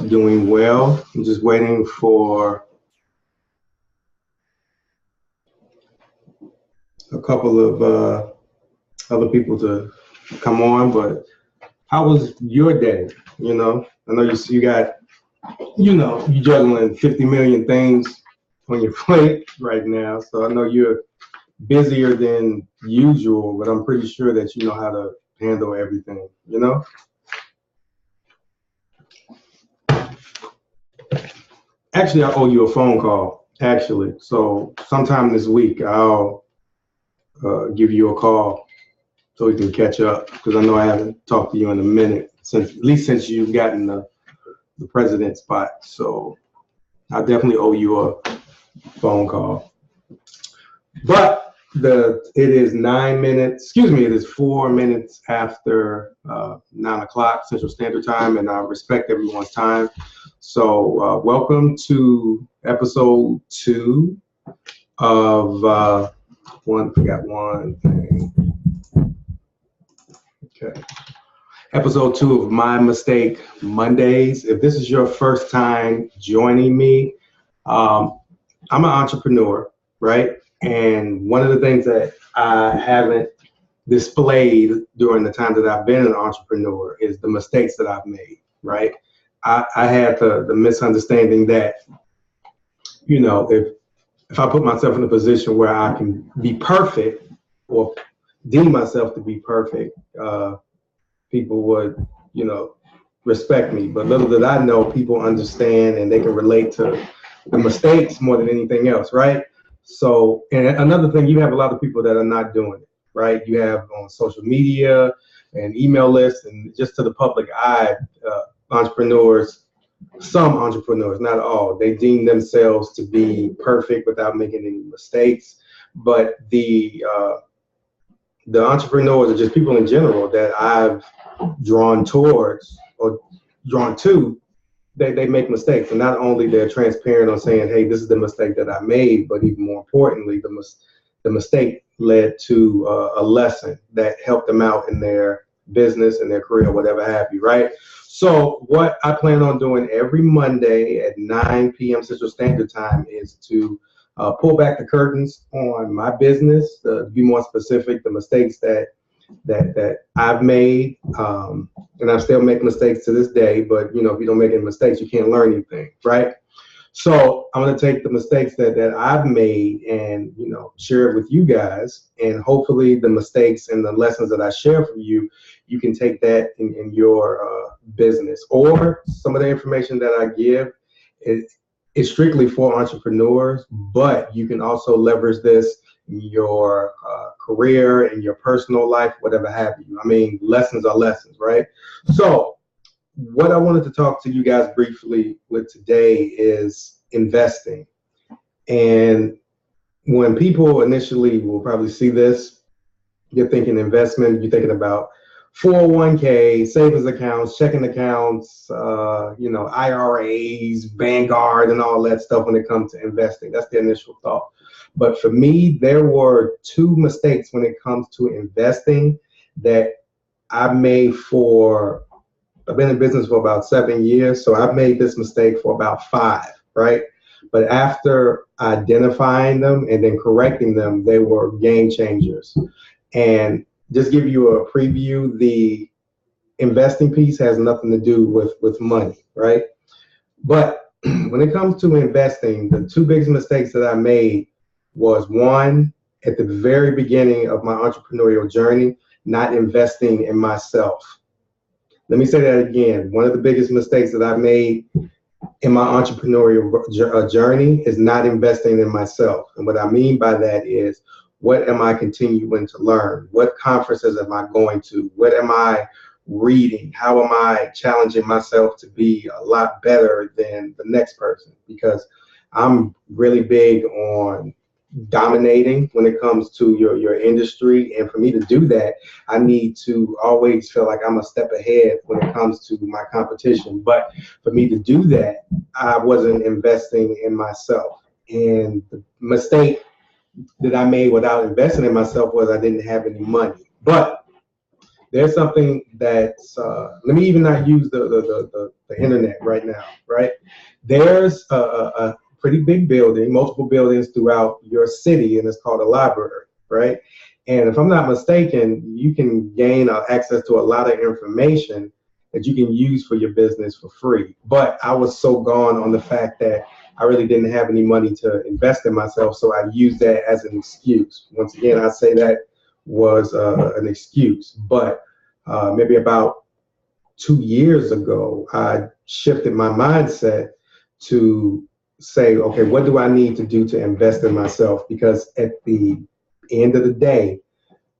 Doing well. I'm just waiting for a couple of other people to come on. But how was your day? I know you got, you juggling 50 million things on your plate right now. So I know you're busier than usual, but I'm pretty sure that you know how to handle everything. Actually, I owe you a phone call, actually. So sometime this week, I'll give you a call so we can catch up because I know I haven't talked to you in a minute, since you've gotten the president spot. So I definitely owe you a phone call. But it is 9 minutes, excuse me, it is 4 minutes after 9 o'clock Central Standard Time, and I respect everyone's time. So welcome to episode 2 of forgot one thing. Okay. Episode 2 of My Mistake Mondays. If this is your first time joining me, I'm an entrepreneur, right? And one of the things that I haven't displayed during the time that I've been an entrepreneur is the mistakes that I've made, right? I had the misunderstanding that, if I put myself in a position where I can be perfect or deem myself to be perfect, people would, respect me. But little did I know, people understand and they can relate to the mistakes more than anything else, right? So, and another thing, you have a lot of people that are not doing it, right? You have on social media and email lists and just to the public eye, entrepreneurs, some entrepreneurs, not all, they deem themselves to be perfect without making any mistakes. But the entrepreneurs are just people in general that I've drawn towards or drawn to, they make mistakes. And not only they're transparent on saying, hey, this is the mistake that I made, but even more importantly, the mistake led to a lesson that helped them out in their business and their career, whatever have you, right? So what I plan on doing every Monday at 9 p.m. Central Standard Time is to pull back the curtains on my business, to be more specific, the mistakes that I've made, and I still make mistakes to this day, but if you don't make any mistakes, you can't learn anything, right? So I'm going to take the mistakes that I've made and share it with you guys, and hopefully the mistakes and the lessons that I share for you, you can take that in your business, or some of the information that I give is strictly for entrepreneurs, but you can also leverage this in your career, in your personal life, whatever have you. I mean, lessons are lessons, right? So what I wanted to talk to you guys briefly with today is investing. And when people initially will probably see this, you're thinking investment, you're thinking about 401k, savings accounts, checking accounts, IRAs, Vanguard, and all that stuff when it comes to investing. That's the initial thought. But for me, there were 2 mistakes when it comes to investing that I've made I've been in business for about 7 years, so I've made this mistake for about 5, right? But after identifying them and then correcting them, they were game changers. And just give you a preview, the investing piece has nothing to do with money, right? But when it comes to investing, the 2 biggest mistakes that I made was, one, at the very beginning of my entrepreneurial journey, not investing in myself. Let me say that again. One of the biggest mistakes that I've made in my entrepreneurial journey is not investing in myself. And what I mean by that is, what am I continuing to learn? What conferences am I going to? What am I reading? How am I challenging myself to be a lot better than the next person? Because I'm really big on dominating when it comes to your industry. And for me to do that, I need to always feel like I'm a step ahead when it comes to my competition. But for me to do that, I wasn't investing in myself. And the mistake that I made without investing in myself was I didn't have any money. But there's something that's let me even not use the internet right now, right? There's a pretty big building, multiple buildings throughout your city, and it's called a library, right? And if I'm not mistaken, you can gain access to a lot of information that you can use for your business for free. But I was so gone on the fact that I really didn't have any money to invest in myself, so I used that as an excuse. Once again, I say that was an excuse, but maybe about 2 years ago, I shifted my mindset to say, okay, what do I need to do to invest in myself? Because at the end of the day,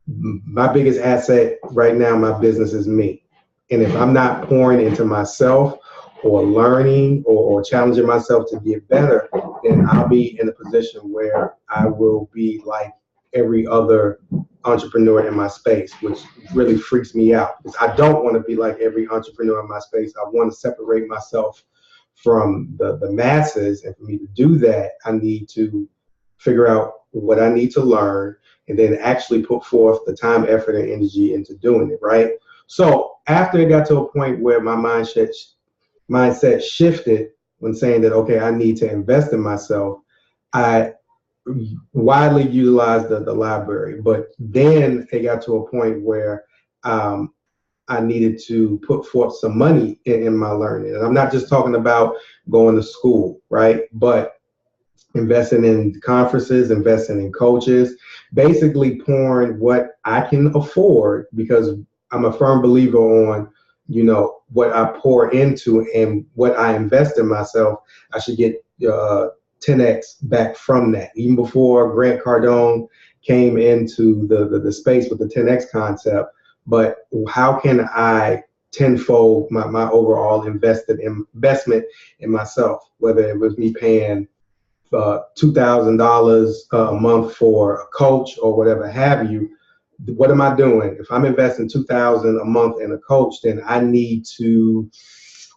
my biggest asset right now, my business is me. And if I'm not pouring into myself or learning or challenging myself to get better, then I'll be in a position where I will be like every other entrepreneur in my space, which really freaks me out because I don't want to be like every entrepreneur in my space. I want to separate myself from the masses. And for me to do that, I need to figure out what I need to learn and then actually put forth the time, effort, and energy into doing it, right? So after it got to a point where my mindset shifted when saying that, okay, I need to invest in myself, I widely utilized the library. But then it got to a point where I needed to put forth some money in my learning. And I'm not just talking about going to school, right? But investing in conferences, investing in coaches, basically pouring what I can afford, because I'm a firm believer on, what I pour into and what I invest in myself, I should get 10x back from that. Even before Grant Cardone came into the space with the 10x concept, but how can I tenfold my overall investment in myself, whether it was me paying $2,000 a month for a coach or whatever have you. What am I doing? If I'm investing $2,000 a month in a coach, then I need to,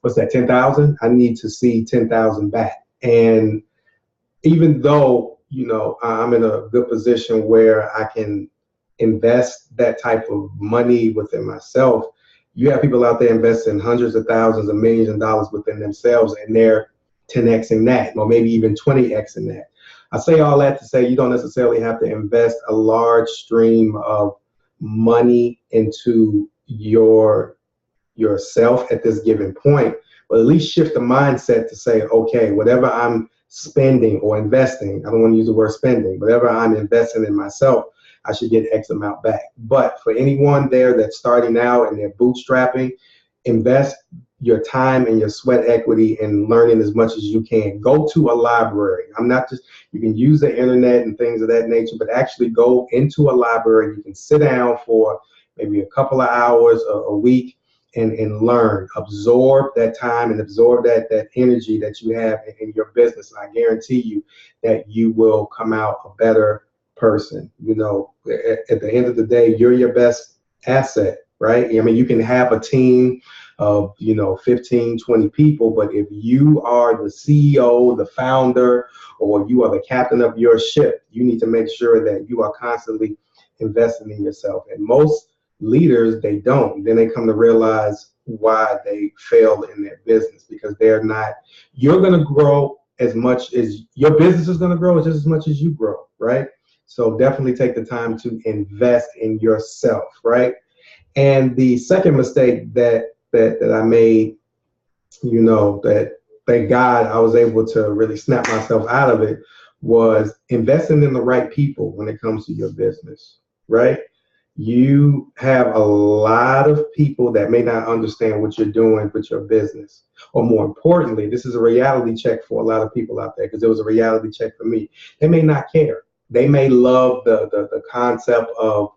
what's that, 10,000? I need to see 10,000 back. And even though, I'm in a good position where I can invest that type of money within myself, you have people out there investing hundreds of thousands of millions of dollars within themselves, and they're 10x in that, or maybe even 20x in that. I say all that to say you don't necessarily have to invest a large stream of money into yourself at this given point, but at least shift the mindset to say, okay, whatever I'm spending or investing, I don't want to use the word spending, whatever I'm investing in myself, I should get X amount back. But for anyone there that's starting out and they're bootstrapping, invest your time and your sweat equity in learning as much as you can. Go to a library. You can use the internet and things of that nature, but actually go into a library. You can sit down for maybe a couple of hours a week and learn, absorb that time and absorb that energy that you have in your business. I guarantee you that you will come out a better person. At the end of the day, you're your best asset, right? I mean, you can have a team of 15, 20 people, but if you are the CEO, the founder, or you are the captain of your ship, you need to make sure that you are constantly investing in yourself. And most leaders, they don't. Then they come to realize why they failed in their business, because you're going to grow as much as your business is going to grow, just as much as you grow, right? So definitely take the time to invest in yourself, right? And the second mistake that I made, that thank God I was able to really snap myself out of it, was investing in the right people when it comes to your business, right? You have a lot of people that may not understand what you're doing with your business. Or more importantly, this is a reality check for a lot of people out there, because it was a reality check for me. They may not care. They may love the concept of,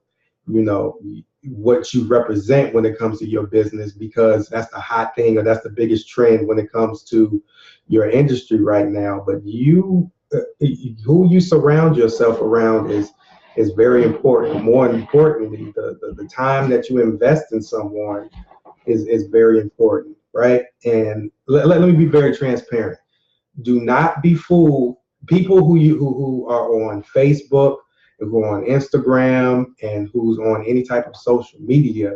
what you represent when it comes to your business, because that's the hot thing, or that's the biggest trend when it comes to your industry right now. But who you surround yourself around is very important. More importantly, the time that you invest in someone is very important, right? And let me be very transparent. Do not be fooled. People who are on Facebook, who are on Instagram, and who's on any type of social media,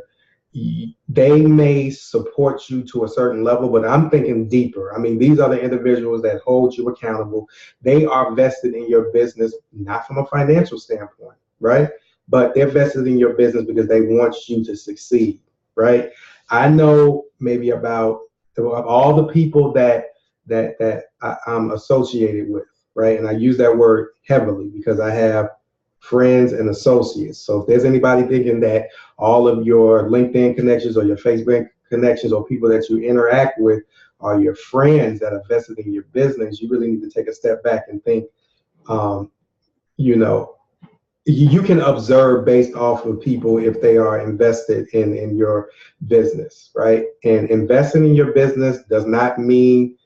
they may support you to a certain level, but I'm thinking deeper. I mean, these are the individuals that hold you accountable. They are vested in your business, not from a financial standpoint, right? But they're vested in your business because they want you to succeed, right? I know maybe about of all the people that I'm associated with, right? And I use that word heavily because I have friends and associates. So if there's anybody thinking that all of your LinkedIn connections or your Facebook connections or people that you interact with are your friends that are vested in your business, you really need to take a step back and think, um, you know, you can observe based off of people if they are invested in your business, right? And investing in your business does not mean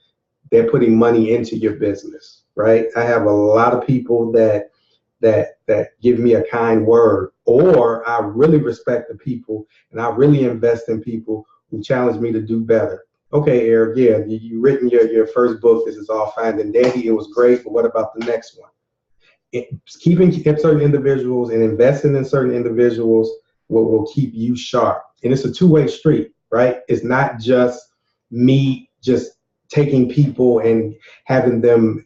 they're putting money into your business, right? I have a lot of people that give me a kind word, or I really respect the people and I really invest in people who challenge me to do better. Okay, Eric, yeah, you written your first book. This is all fine and dandy. It was great, but what about the next one? Keeping certain individuals and investing in certain individuals will keep you sharp. And it's a two-way street, right? It's not just me just taking people and having them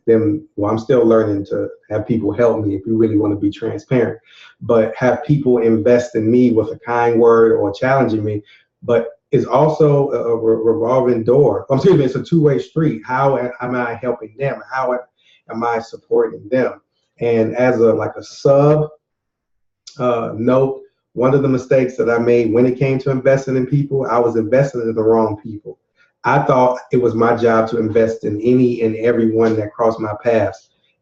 well, I'm still learning to have people help me if you really want to be transparent, but have people invest in me with a kind word or challenging me. But it's also a revolving door. Excuse me, it's a two-way street. How am I helping them? How am I supporting them? And as a sub note, one of the mistakes that I made when it came to investing in people, I was investing in the wrong people. I thought it was my job to invest in any and everyone that crossed my path,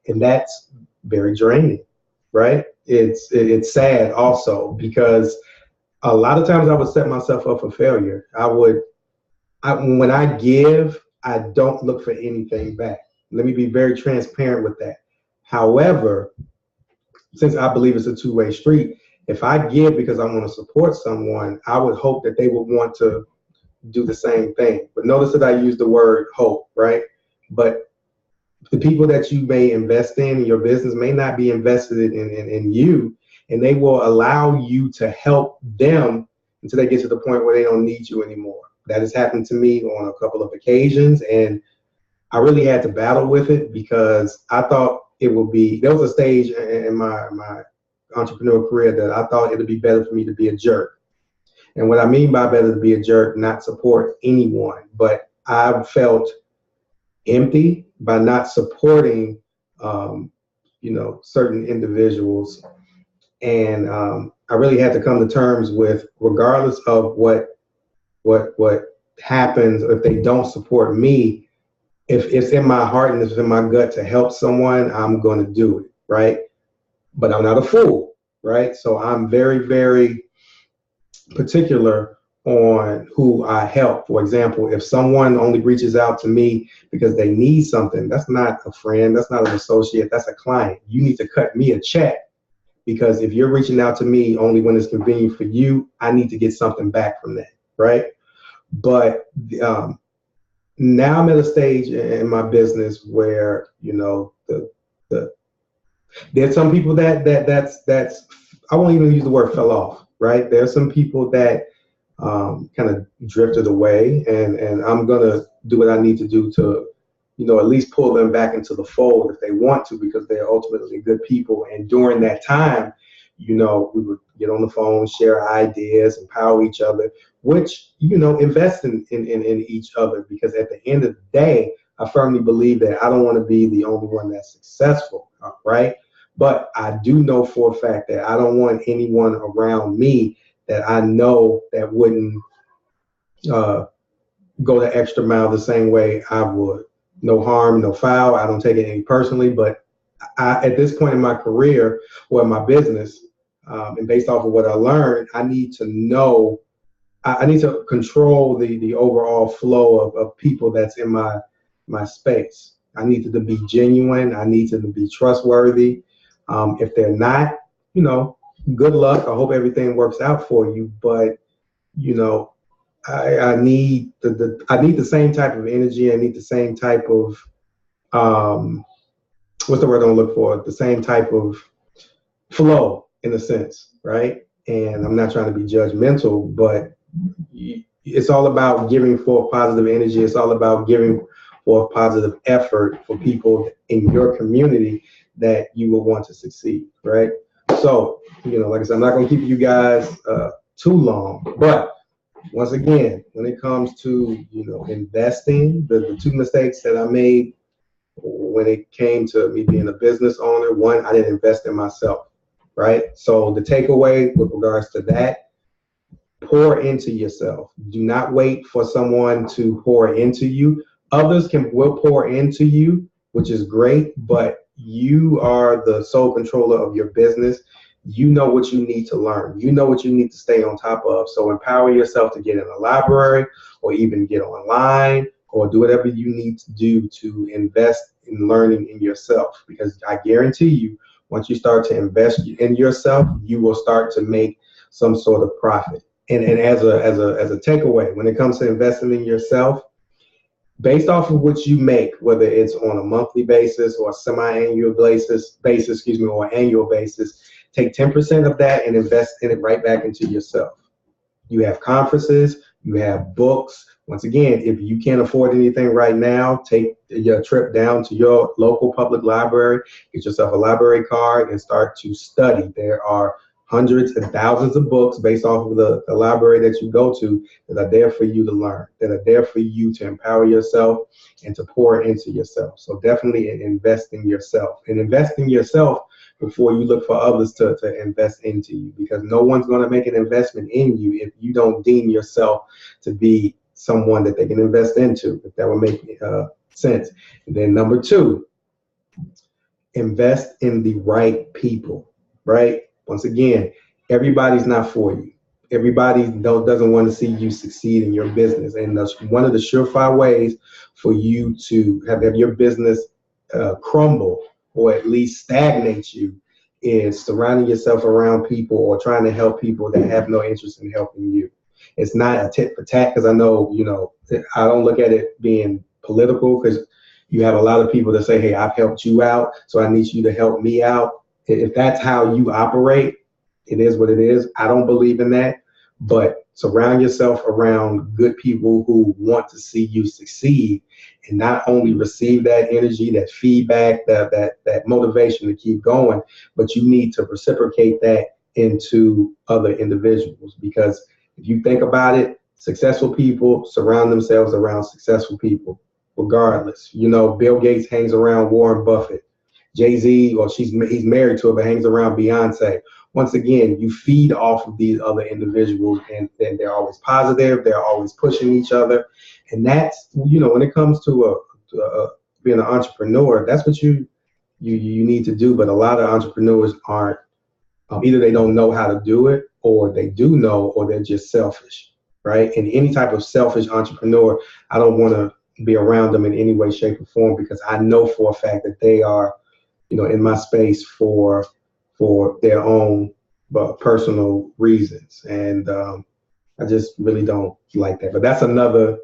and that's very draining, right? It's sad also because a lot of times I would set myself up for failure. When I give, I don't look for anything back. Let me be very transparent with that. However, since I believe it's a two-way street, if I give because I want to support someone, I would hope that they would want to do the same thing. But notice that I use the word hope, right? But the people that you may invest in your business may not be invested in you, and they will allow you to help them until they get to the point where they don't need you anymore. That has happened to me on a couple of occasions, and I really had to battle with it because I thought it would be, there was a stage in my entrepreneurial career that I thought it would be better for me to be a jerk. And what I mean by better to be a jerk, not support anyone, but I felt empty by not supporting, certain individuals. And I really had to come to terms with, regardless of what happens, if they don't support me, if it's in my heart and it's in my gut to help someone, I'm going to do it, right? But I'm not a fool, right? So I'm very, very particular on who I help. For example, if someone only reaches out to me because they need something, that's not a friend, that's not an associate, that's a client. You need to cut me a check, because if you're reaching out to me only when it's convenient for you, I need to get something back from that, right? But now I'm at a stage in my business where, there's some people that's I won't even use the word fell off, right? There's some people that kind of drifted away, and I'm gonna do what I need to do to, at least pull them back into the fold if they want to, because they're ultimately good people. And during that time, we would get on the phone, share ideas, empower each other, which, invest in each other, because at the end of the day, I firmly believe that I don't want to be the only one that's successful, right? But I do know for a fact that I don't want anyone around me that I know that wouldn't go the extra mile the same way I would. No harm, no foul. I don't take it any personally, but at this point in my career or in my business, and based off of what I learned, I need to know, I need to control the overall flow of people that's in my space. I need to be genuine. I need to be trustworthy. If they're not, good luck. I hope everything works out for you. But, I need the same type of energy. I need the same type of what's the word I'm looking for? The same type of flow, in a sense, right? And I'm not trying to be judgmental, but it's all about giving forth positive energy. It's all about giving forth positive effort for people in your community that you will want to succeed, right? So, like I said, I'm not going to keep you guys too long, but once again, when it comes to, investing, the two mistakes that I made when it came to me being a business owner, one, I didn't invest in myself, right? So the takeaway with regards to that, pour into yourself. Do not wait for someone to pour into you. Others will pour into you, which is great, but you are the sole controller of your business. You know what you need to learn. You know what you need to stay on top of. So empower yourself to get in a library or even get online or do whatever you need to do to invest in learning in yourself. Because I guarantee you, once you start to invest in yourself, you will start to make some sort of profit. And as a takeaway, when it comes to investing in yourself, based off of what you make, whether it's on a monthly basis or a semi-annual basis, or annual basis, take 10% of that and invest in it right back into yourself. You have conferences, you have books. Once again, if you can't afford anything right now, take your trip down to your local public library, get yourself a library card and start to study. There are hundreds and thousands of books based off of the library that you go to that are there for you to learn, that are there for you to empower yourself and to pour into yourself. So definitely invest in yourself and invest in yourself before you look for others to invest into you, because no one's going to make an investment in you if you don't deem yourself to be someone that they can invest into, if that would make sense. And then number two, invest in the right people, right? Once again, everybody's not for you. Everybody doesn't want to see you succeed in your business. And that's one of the surefire ways for you to have your business crumble or at least stagnate you is surrounding yourself around people or trying to help people that have no interest in helping you. It's not a tit for tat, because I know, I don't look at it being political, because you have a lot of people that say, hey, I've helped you out, so I need you to help me out. If that's how you operate, it is what it is. I don't believe in that, but surround yourself around good people who want to see you succeed and not only receive that energy, that feedback, that motivation to keep going, but you need to reciprocate that into other individuals. Because if you think about it, successful people surround themselves around successful people, regardless. Bill Gates hangs around Warren Buffett. Jay-Z, or he's married to her, but hangs around Beyonce. Once again, you feed off of these other individuals, and then they're always positive. They're always pushing each other. And that's, when it comes to being an entrepreneur, that's what you need to do. But a lot of entrepreneurs aren't, either they don't know how to do it, or they do know, or they're just selfish, right? And any type of selfish entrepreneur, I don't want to be around them in any way, shape, or form, because I know for a fact that they are, in my space for their own personal reasons. And I just really don't like that. But that's another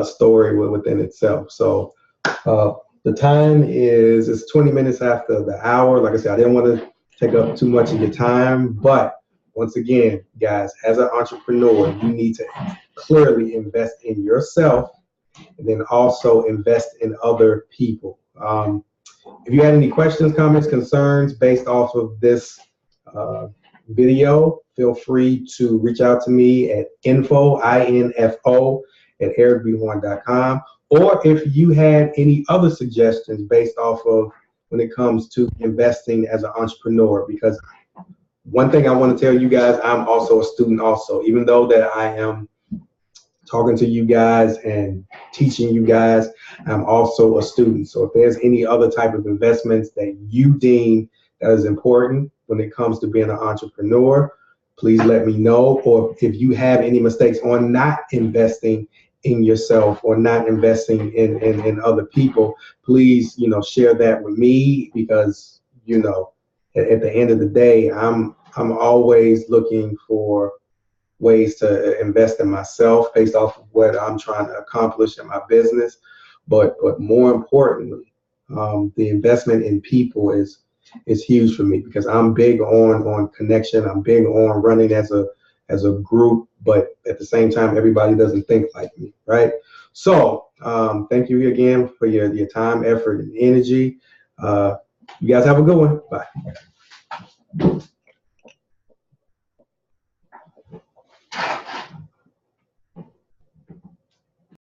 story within itself. So the time it's 20 minutes after the hour. Like I said, I didn't want to take up too much of your time. But once again, guys, as an entrepreneur, you need to clearly invest in yourself and then also invest in other people. If you had any questions, comments, concerns based off of this video, feel free to reach out to me at info at ericbhorn.com. Or if you had any other suggestions based off of when it comes to investing as an entrepreneur, because one thing I want to tell you guys, I'm also a student also, even though that I am talking to you guys and teaching you guys, I'm also a student. So if there's any other type of investments that you deem that is important when it comes to being an entrepreneur, please let me know. Or if you have any mistakes on not investing in yourself or not investing in other people, please, share that with me, because, at the end of the day, I'm always looking for ways to invest in myself based off of what I'm trying to accomplish in my business. But more importantly, the investment in people is huge for me, because I'm big on connection. I'm big on running as a as a group, but at the same time, everybody doesn't think like me, right? So thank you again for your time, effort, and energy. You guys have a good one. Bye.